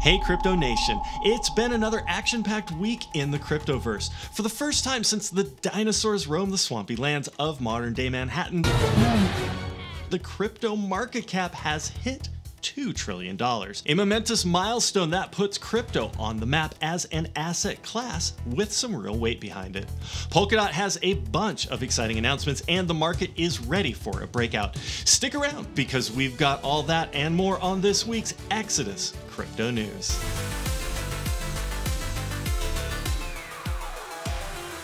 Hey Crypto Nation, it's been another action-packed week in the cryptoverse. For the first time since the dinosaurs roamed the swampy lands of modern-day Manhattan, the crypto market cap has hit $2 trillion. A momentous milestone that puts crypto on the map as an asset class with some real weight behind it. Polkadot has a bunch of exciting announcements and the market is ready for a breakout. Stick around because we've got all that and more on this week's Exodus Crypto News.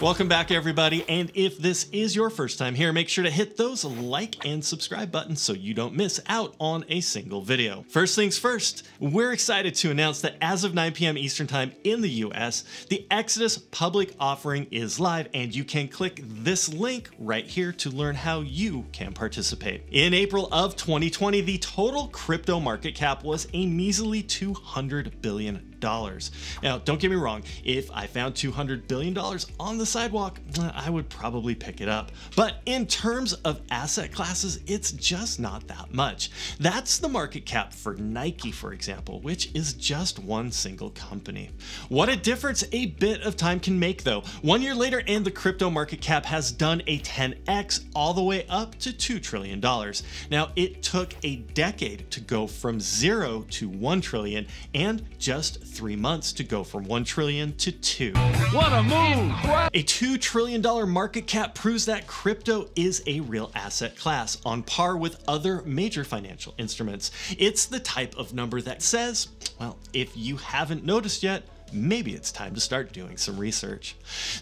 Welcome back everybody, and if this is your first time here, make sure to hit those like and subscribe buttons so you don't miss out on a single video. First things first, we're excited to announce that as of 9 p.m. Eastern Time in the US, the Exodus public offering is live and you can click this link right here to learn how you can participate. In April of 2020, the total crypto market cap was a measly $200 billion. Now, don't get me wrong, if I found $200 billion on the sidewalk, I would probably pick it up. But in terms of asset classes, it's just not that much. That's the market cap for Nike, for example, which is just one single company. What a difference a bit of time can make though. 1 year later and the crypto market cap has done a 10x all the way up to $2 trillion. Now, it took a decade to go from 0 to 1 trillion and just 3 months to go from 1 trillion to 2. What a move! A $2 trillion market cap proves that crypto is a real asset class on par with other major financial instruments. It's the type of number that says, well, if you haven't noticed yet, maybe it's time to start doing some research.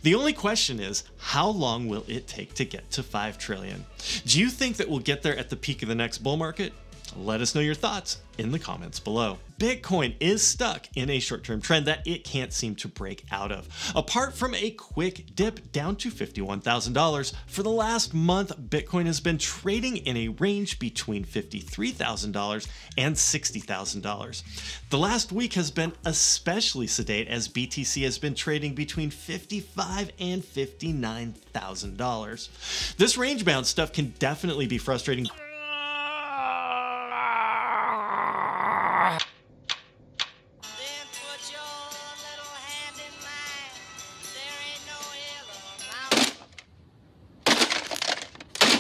The only question is, how long will it take to get to 5 trillion? Do you think that we'll get there at the peak of the next bull market? Let us know your thoughts in the comments below. Bitcoin is stuck in a short-term trend that it can't seem to break out of. Apart from a quick dip down to $51,000, for the last month, Bitcoin has been trading in a range between $53,000 and $60,000. The last week has been especially sedate as BTC has been trading between $55,000 and $59,000. This range-bound stuff can definitely be frustrating.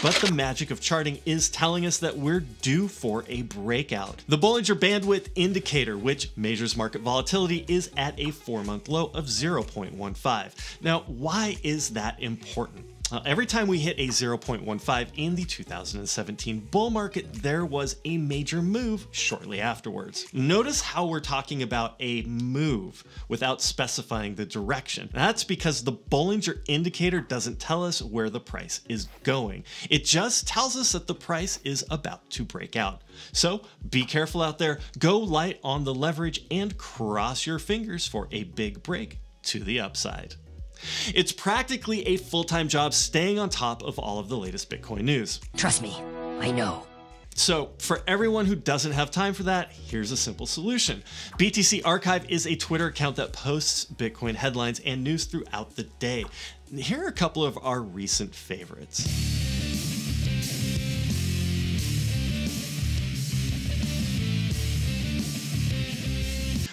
But the magic of charting is telling us that we're due for a breakout. The Bollinger Band indicator, which measures market volatility, is at a 4-month low of 0.15. Now, why is that important? Every time we hit a 0.15 in the 2017 bull market, there was a major move shortly afterwards. Notice how we're talking about a move without specifying the direction. That's because the Bollinger indicator doesn't tell us where the price is going. It just tells us that the price is about to break out. So be careful out there, go light on the leverage, and cross your fingers for a big break to the upside. It's practically a full-time job staying on top of all of the latest Bitcoin news. Trust me, I know. So for everyone who doesn't have time for that, here's a simple solution. BTC Archive is a Twitter account that posts Bitcoin headlines and news throughout the day. Here are a couple of our recent favorites.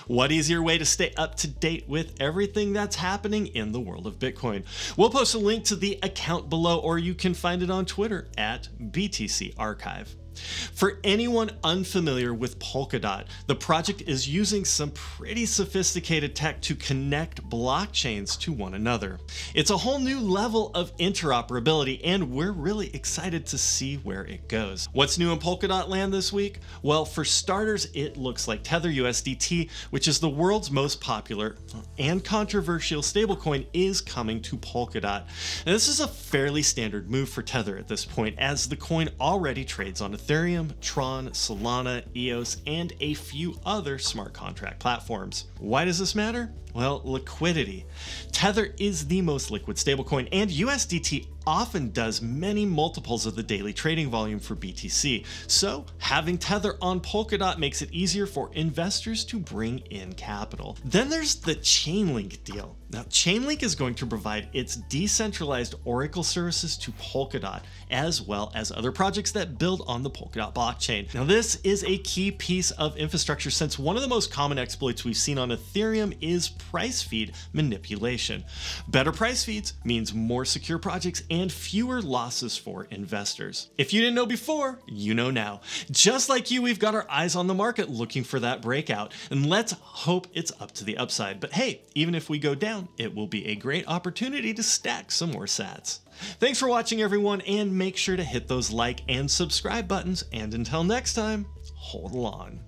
What easier way to stay up to date with everything that's happening in the world of Bitcoin? We'll post a link to the account below, or you can find it on Twitter at BTC Archive. For anyone unfamiliar with Polkadot, the project is using some pretty sophisticated tech to connect blockchains to one another. It's a whole new level of interoperability, and we're really excited to see where it goes. What's new in Polkadot land this week? Well, for starters, it looks like Tether USDT, which is the world's most popular and controversial stablecoin, is coming to Polkadot. Now, this is a fairly standard move for Tether at this point, as the coin already trades on Ethereum, Tron, Solana, EOS, and a few other smart contract platforms. Why does this matter? Well, liquidity. Tether is the most liquid stablecoin, and USDT often does many multiples of the daily trading volume for BTC. So having Tether on Polkadot makes it easier for investors to bring in capital. Then there's the Chainlink deal. Now, Chainlink is going to provide its decentralized Oracle services to Polkadot, as well as other projects that build on the Polkadot blockchain. Now, this is a key piece of infrastructure since one of the most common exploits we've seen on Ethereum is price feed manipulation. Better price feeds means more secure projects and fewer losses for investors. If you didn't know before, you know now. Just like you, we've got our eyes on the market looking for that breakout, and let's hope it's up to the upside. But hey, even if we go down, it will be a great opportunity to stack some more sats. Thanks for watching, everyone, and make sure to hit those like and subscribe buttons. And until next time, hold on.